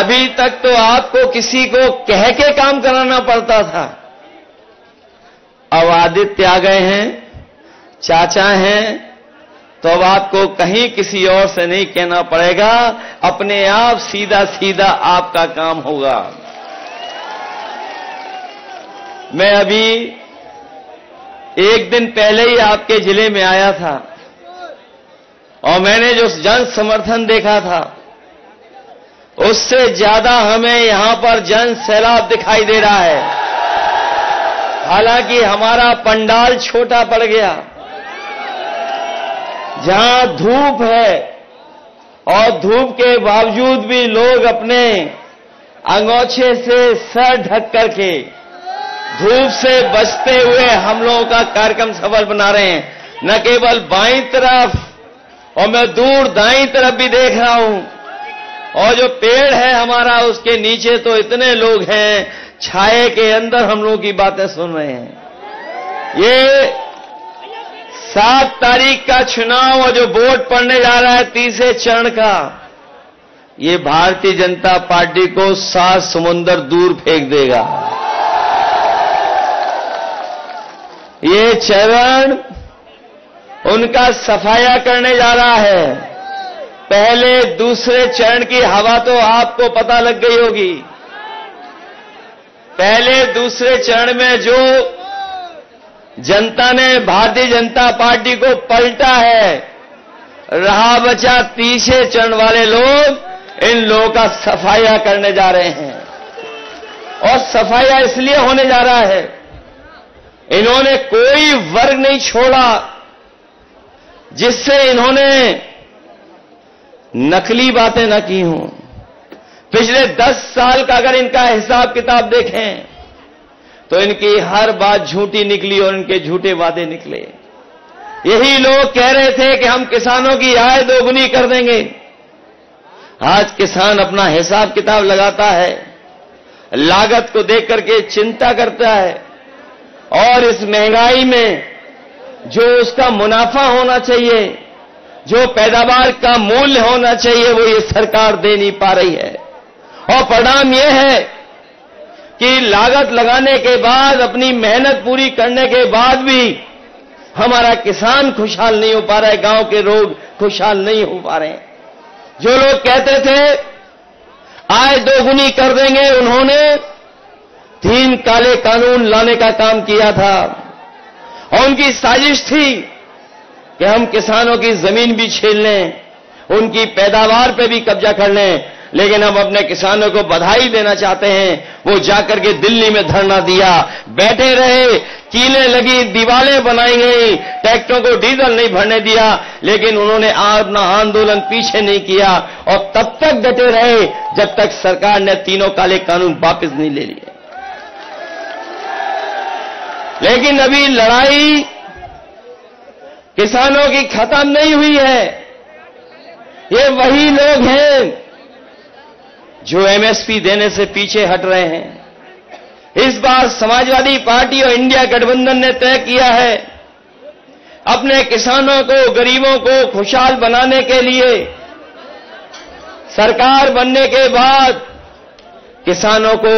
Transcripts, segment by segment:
अभी तक तो आपको किसी को कह के काम कराना पड़ता था। अब आदित्य आ गए हैं, चाचा हैं, तो अब आपको कहीं किसी और से नहीं कहना पड़ेगा, अपने आप सीधा सीधा आपका काम होगा। मैं अभी एक दिन पहले ही आपके जिले में आया था और मैंने जो जन समर्थन देखा था उससे ज्यादा हमें यहां पर जन सैलाब दिखाई दे रहा है। हालांकि हमारा पंडाल छोटा पड़ गया, जहां धूप है और धूप के बावजूद भी लोग अपने अंगोछे से सर ढक करके धूप से बचते हुए हम लोगों का कार्यक्रम सफल बना रहे हैं। न केवल बाईं तरफ और मैं दूर दाईं तरफ भी देख रहा हूं, और जो पेड़ है हमारा उसके नीचे तो इतने लोग हैं, छाए के अंदर हम लोगों की बातें सुन रहे हैं। ये 7 तारीख का चुनाव और जो वोट पड़ने जा रहा है तीसरे चरण का, ये भारतीय जनता पार्टी को 7 समुंदर दूर फेंक देगा। ये चरण उनका सफाया करने जा रहा है। पहले दूसरे चरण की हवा तो आपको पता लग गई होगी। पहले दूसरे चरण में जो जनता ने भारतीय जनता पार्टी को पलटा है, रहा बचा तीसरे चरण वाले लोग इन लोगों का सफाया करने जा रहे हैं। और सफाया इसलिए होने जा रहा है, इन्होंने कोई वर्ग नहीं छोड़ा जिससे इन्होंने नकली बातें न की हों। पिछले 10 साल का अगर इनका हिसाब किताब देखें तो इनकी हर बात झूठी निकली और इनके झूठे वादे निकले। यही लोग कह रहे थे कि हम किसानों की आय दोगुनी कर देंगे। आज किसान अपना हिसाब किताब लगाता है, लागत को देख करके चिंता करता है, और इस महंगाई में जो उसका मुनाफा होना चाहिए, जो पैदावार का मूल्य होना चाहिए, वो ये सरकार दे नहीं पा रही है। और परिणाम ये है कि लागत लगाने के बाद, अपनी मेहनत पूरी करने के बाद भी हमारा किसान खुशहाल नहीं हो पा रहा है, गांव के लोग खुशहाल नहीं हो पा रहे हैं। जो लोग कहते थे आय दोगुनी कर देंगे, उन्होंने 3 काले कानून लाने का काम किया था और उनकी साजिश थी कि हम किसानों की जमीन भी छीन लें, उनकी पैदावार पे भी कब्जा कर लें। लेकिन हम अपने किसानों को बधाई देना चाहते हैं, वो जाकर के दिल्ली में धरना दिया, बैठे रहे, कीलें लगी, दीवारें बनाई गई, ट्रैक्टरों को डीजल नहीं भरने दिया, लेकिन उन्होंने अपना आंदोलन पीछे नहीं किया और तब तक डटे रहे जब तक सरकार ने 3 काले कानून वापस नहीं ले लिए। लेकिन अभी लड़ाई किसानों की खत्म नहीं हुई है। ये वही लोग हैं जो एमएसपी देने से पीछे हट रहे हैं। इस बार समाजवादी पार्टी और इंडिया गठबंधन ने तय किया है, अपने किसानों को, गरीबों को खुशहाल बनाने के लिए सरकार बनने के बाद किसानों को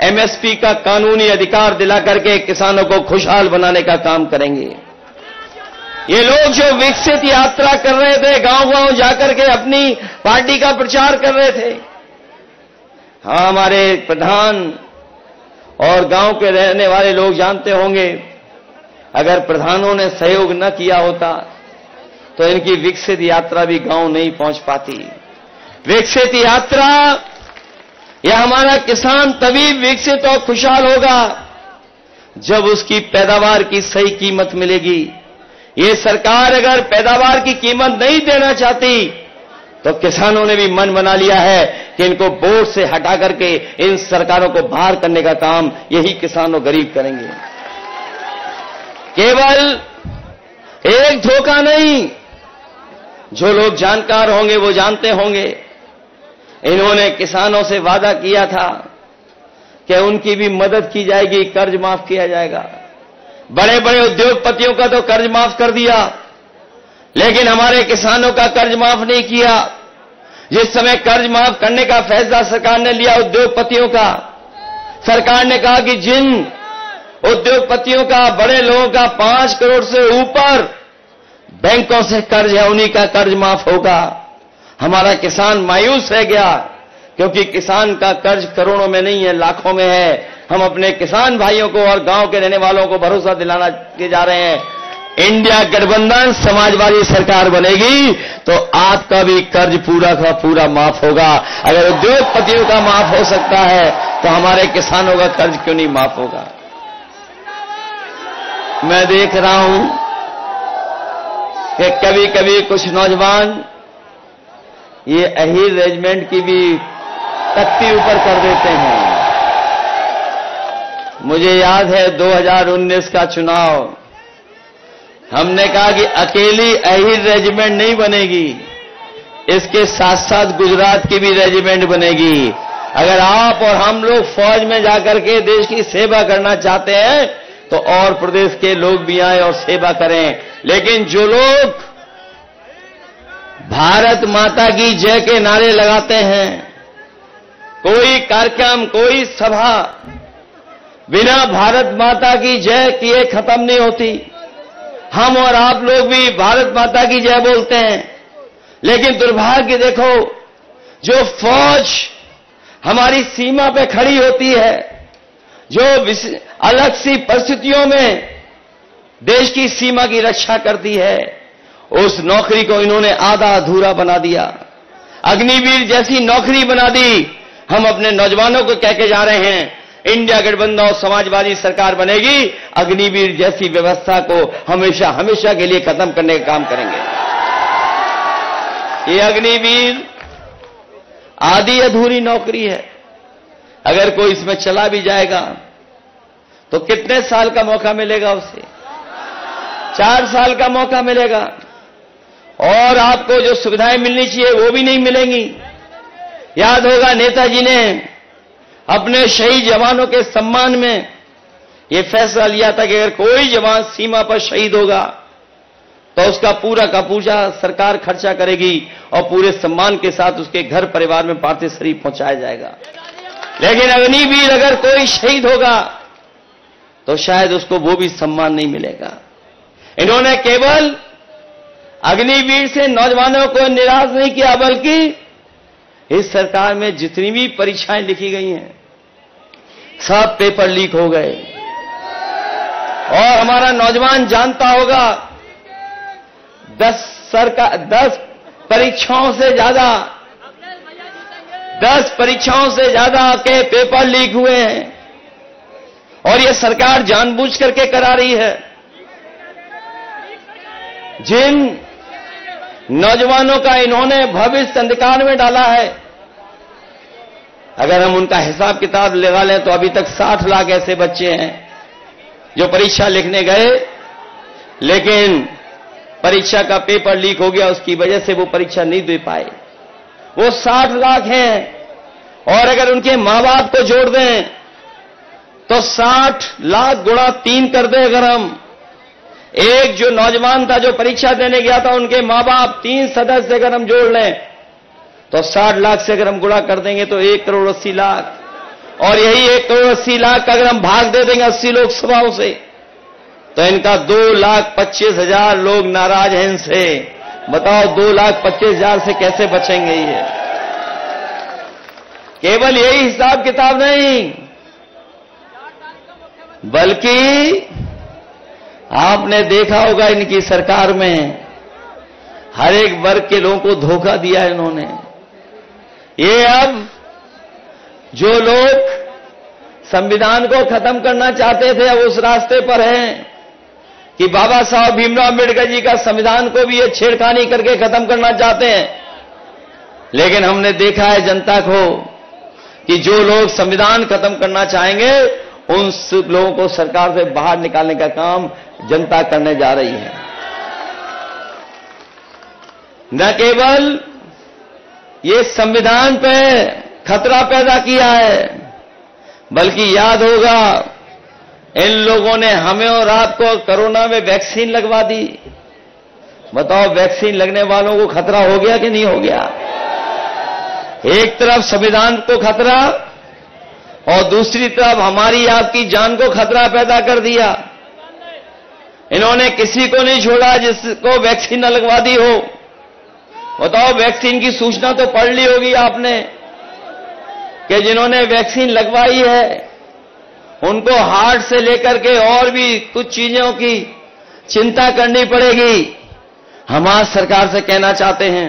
एमएसपी का कानूनी अधिकार दिला करके किसानों को खुशहाल बनाने का काम करेंगे। ये लोग जो विकसित यात्रा कर रहे थे, गांव-गांव जाकर के अपनी पार्टी का प्रचार कर रहे थे, हाँ, हमारे प्रधान और गांव के रहने वाले लोग जानते होंगे, अगर प्रधानों ने सहयोग न किया होता तो इनकी विकसित यात्रा भी गांव नहीं पहुंच पाती। विकसित यात्रा, यह हमारा किसान तभी विकसित और खुशहाल होगा जब उसकी पैदावार की सही कीमत मिलेगी। ये सरकार अगर पैदावार की कीमत नहीं देना चाहती तो किसानों ने भी मन बना लिया है कि इनको बोर्ड से हटा करके इन सरकारों को बाहर करने का काम यही किसान और गरीब करेंगे। केवल एक धोखा नहीं, जो लोग जानकार होंगे वो जानते होंगे, इन्होंने किसानों से वादा किया था कि उनकी भी मदद की जाएगी, कर्ज माफ किया जाएगा। बड़े बड़े उद्योगपतियों का तो कर्ज माफ कर दिया, लेकिन हमारे किसानों का कर्ज माफ नहीं किया। जिस समय कर्ज माफ करने का फैसला सरकार ने लिया उद्योगपतियों का, सरकार ने कहा कि जिन उद्योगपतियों का, बड़े लोगों का 5 करोड़ से ऊपर बैंकों से कर्ज है, उन्हीं का कर्ज माफ होगा। हमारा किसान मायूस रह गया, क्योंकि किसान का कर्ज करोड़ों में नहीं है, लाखों में है। हम अपने किसान भाइयों को और गांव के रहने वालों को भरोसा दिलाना के जा रहे हैं, इंडिया गठबंधन समाजवादी सरकार बनेगी तो आपका भी कर्ज पूरा का पूरा माफ होगा। अगर उद्योगपतियों का माफ हो सकता है तो हमारे किसानों का कर्ज क्यों नहीं माफ होगा। मैं देख रहा हूं कि कभी कभी कुछ नौजवान ये अहीर रेजिमेंट की भी तख्ती ऊपर कर देते हैं। मुझे याद है 2019 का चुनाव, हमने कहा कि अकेली अहीर रेजिमेंट नहीं बनेगी, इसके साथ साथ गुजरात की भी रेजिमेंट बनेगी। अगर आप और हम लोग फौज में जाकर के देश की सेवा करना चाहते हैं तो और प्रदेश के लोग भी आए और सेवा करें। लेकिन जो लोग भारत माता की जय के नारे लगाते हैं, कोई कार्यक्रम, कोई सभा बिना भारत माता की जय किए खत्म नहीं होती। हम और आप लोग भी भारत माता की जय बोलते हैं, लेकिन दुर्भाग्य देखो, जो फौज हमारी सीमा पे खड़ी होती है, जो अलग सी परिस्थितियों में देश की सीमा की रक्षा करती है, उस नौकरी को इन्होंने आधा अधूरा बना दिया। अग्निवीर जैसी नौकरी बना दी। हम अपने नौजवानों को कह के जा रहे हैं, इंडिया गठबंधन और समाजवादी सरकार बनेगी, अग्निवीर जैसी व्यवस्था को हमेशा हमेशा के लिए खत्म करने का काम करेंगे। ये अग्निवीर आधी अधूरी नौकरी है। अगर कोई इसमें चला भी जाएगा तो कितने साल का मौका मिलेगा उसे? 4 साल का मौका मिलेगा, और आपको जो सुविधाएं मिलनी चाहिए वो भी नहीं मिलेंगी। याद होगा नेताजी ने अपने शहीद जवानों के सम्मान में यह फैसला लिया था कि अगर कोई जवान सीमा पर शहीद होगा तो उसका पूरा का पूरा सरकार खर्चा करेगी और पूरे सम्मान के साथ उसके घर परिवार में पार्थिव शरीर पहुंचाया जाएगा। लेकिन अग्निवीर अगर कोई शहीद होगा तो शायद उसको वो भी सम्मान नहीं मिलेगा। इन्होंने केवल अग्निवीर से नौजवानों को निराश नहीं किया, बल्कि इस सरकार में जितनी भी परीक्षाएं लिखी गई हैं सब पेपर लीक हो गए। और हमारा नौजवान जानता होगा 10 परीक्षाओं से ज्यादा के पेपर लीक हुए हैं, और यह सरकार जानबूझ करके करा रही है। जिन नौजवानों का इन्होंने भविष्य अंधकार में डाला है, अगर हम उनका हिसाब किताब लगा लें तो अभी तक 60 लाख ऐसे बच्चे हैं जो परीक्षा लिखने गए, लेकिन परीक्षा का पेपर लीक हो गया, उसकी वजह से वो परीक्षा नहीं दे पाए। वो 60 लाख हैं, और अगर उनके मां बाप को जोड़ दें तो 60 लाख गुणा 3 कर दें। अगर हम एक जो नौजवान था जो परीक्षा देने गया था, उनके मां बाप 3 सदस्य अगर हम जोड़ लें तो 60 लाख से अगर हम गुणा कर देंगे तो 1 करोड़ 80 लाख, और यही 1 करोड़ 80 लाख का अगर हम भाग दे देंगे 80 लोकसभाओं से तो इनका 2,25,000 लोग नाराज हैं इनसे। बताओ 2,25,000 से कैसे बचेंगे? ये केवल यही हिसाब किताब नहीं, बल्कि आपने देखा होगा इनकी सरकार में हर एक वर्ग के लोगों को धोखा दिया इन्होंने। ये अब जो लोग संविधान को खत्म करना चाहते थे अब उस रास्ते पर हैं कि बाबा साहब भीमराव अम्बेडकर जी का संविधान को भी ये छेड़खानी करके खत्म करना चाहते हैं। लेकिन हमने देखा है जनता को कि जो लोग संविधान खत्म करना चाहेंगे उन लोगों को सरकार से बाहर निकालने का काम जनता करने जा रही है। न केवल ये संविधान पे खतरा पैदा किया है, बल्कि याद होगा इन लोगों ने हमें और आपको कोरोना में वैक्सीन लगवा दी। बताओ वैक्सीन लगने वालों को खतरा हो गया कि नहीं हो गया? एक तरफ संविधान को खतरा और दूसरी तरफ हमारी आपकी जान को खतरा पैदा कर दिया। इन्होंने किसी को नहीं छोड़ा जिसको वैक्सीन न लगवा दी हो। बताओ, वैक्सीन की सूचना तो पढ़ ली होगी आपने कि जिन्होंने वैक्सीन लगवाई है उनको हार्ट से लेकर के और भी कुछ चीजों की चिंता करनी पड़ेगी। हम आज सरकार से कहना चाहते हैं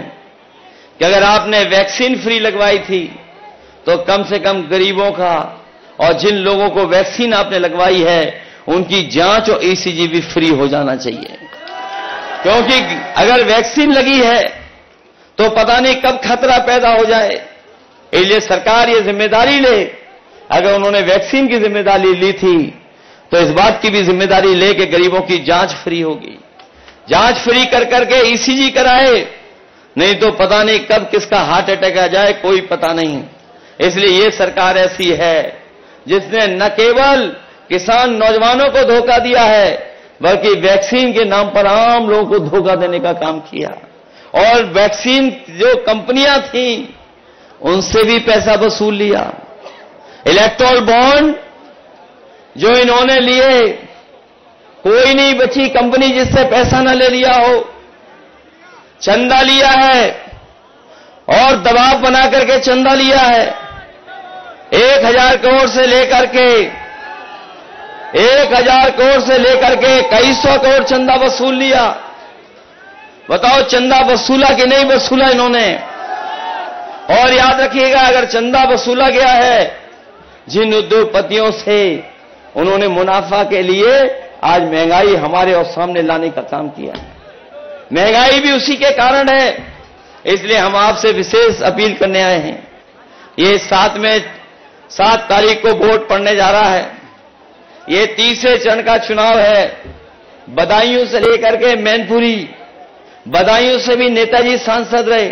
कि अगर आपने वैक्सीन फ्री लगवाई थी तो कम से कम गरीबों का और जिन लोगों को वैक्सीन आपने लगवाई है उनकी जांच और ईसीजी भी फ्री हो जाना चाहिए। क्योंकि अगर वैक्सीन लगी है तो पता नहीं कब खतरा पैदा हो जाए। इसलिए सरकार ये जिम्मेदारी ले, अगर उन्होंने वैक्सीन की जिम्मेदारी ली थी तो इस बात की भी जिम्मेदारी ले कि गरीबों की जांच फ्री होगी। जांच फ्री कर करके ईसीजी कराए, नहीं तो पता नहीं कब किसका हार्ट अटैक आ जाए, कोई पता नहीं। इसलिए ये सरकार ऐसी है जिसने न केवल किसान नौजवानों को धोखा दिया है बल्कि वैक्सीन के नाम पर आम लोगों को धोखा देने का काम किया। और वैक्सीन जो कंपनियां थीं उनसे भी पैसा वसूल लिया। इलेक्टोरल बॉन्ड जो इन्होंने लिए, कोई नहीं बची कंपनी जिससे पैसा न ले लिया हो। चंदा लिया है और दबाव बना करके चंदा लिया है। 1000 करोड़ से लेकर के 1000 करोड़ से लेकर के कई सौ करोड़ चंदा वसूल लिया। बताओ, चंदा वसूला कि नहीं वसूला इन्होंने? और याद रखिएगा, अगर चंदा वसूला गया है जिन उद्योगपतियों से, उन्होंने मुनाफा के लिए आज महंगाई हमारे और सामने लाने का काम किया। महंगाई भी उसी के कारण है। इसलिए हम आपसे विशेष अपील करने आए हैं। ये 7 तारीख को वोट पड़ने जा रहा है। ये तीसरे चरण का चुनाव है। बदायूं से लेकर के मैनपुरी, बदायूं से भी नेताजी सांसद रहे।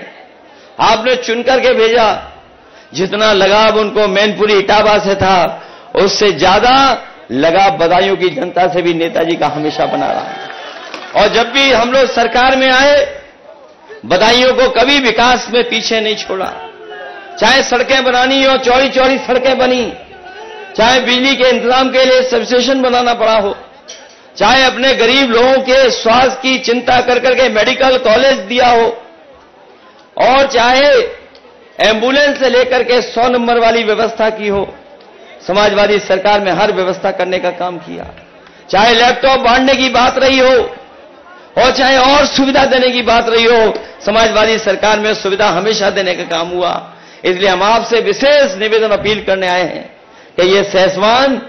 आपने चुनकर के भेजा। जितना लगाव उनको मैनपुरी इटावा से था उससे ज्यादा लगाव बदायूं की जनता से भी नेताजी का हमेशा बना रहा। और जब भी हम लोग सरकार में आए, बदायूं को कभी विकास में पीछे नहीं छोड़ा। चाहे सड़कें बनानी हो, चौड़ी चौड़ी सड़कें बनी, चाहे बिजली के इंतजाम के लिए सबस्टेशन बनाना पड़ा हो, चाहे अपने गरीब लोगों के स्वास्थ्य की चिंता कर करके मेडिकल कॉलेज दिया हो, और चाहे एम्बुलेंस से लेकर के 100 नंबर वाली व्यवस्था की हो। समाजवादी सरकार में हर व्यवस्था करने का काम किया। चाहे लैपटॉप बांटने की बात रही हो और चाहे और सुविधा देने की बात रही हो, समाजवादी सरकार में सुविधा हमेशा देने का काम हुआ। इसलिए हम आपसे विशेष निवेदन अपील करने आए हैं कि ये सहसवान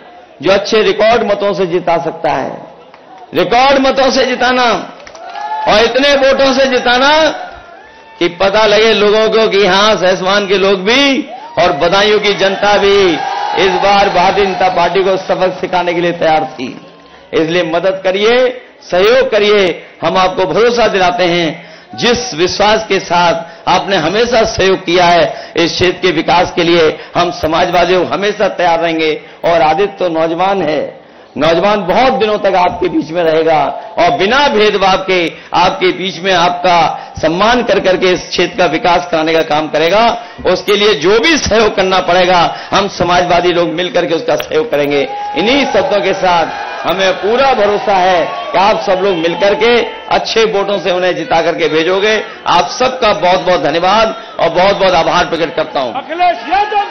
जो अच्छे रिकॉर्ड मतों से जिता सकता है, रिकॉर्ड मतों से जिताना और इतने वोटों से जिताना कि पता लगे लोगों को कि हां, सहसवान के लोग भी और बदायूं की जनता भी इस बार भारतीय जनता पार्टी को सबक सिखाने के लिए तैयार थी। इसलिए मदद करिए, सहयोग करिए। हम आपको भरोसा दिलाते हैं, जिस विश्वास के साथ आपने हमेशा सहयोग किया है इस क्षेत्र के विकास के लिए, हम समाजवादी हमेशा तैयार रहेंगे। और आदित्य तो नौजवान है, नौजवान बहुत दिनों तक आपके बीच में रहेगा और बिना भेदभाव के आपके बीच में आपका सम्मान कर करके इस क्षेत्र का विकास कराने का काम करेगा। उसके लिए जो भी सहयोग करना पड़ेगा, हम समाजवादी लोग मिलकर के उसका सहयोग करेंगे। इन्हीं शब्दों के साथ हमें पूरा भरोसा है कि आप सब लोग मिलकर के अच्छे वोटों से उन्हें जिता करके भेजोगे। आप सबका बहुत बहुत धन्यवाद और बहुत बहुत आभार प्रकट करता हूं। अखिलेश यादव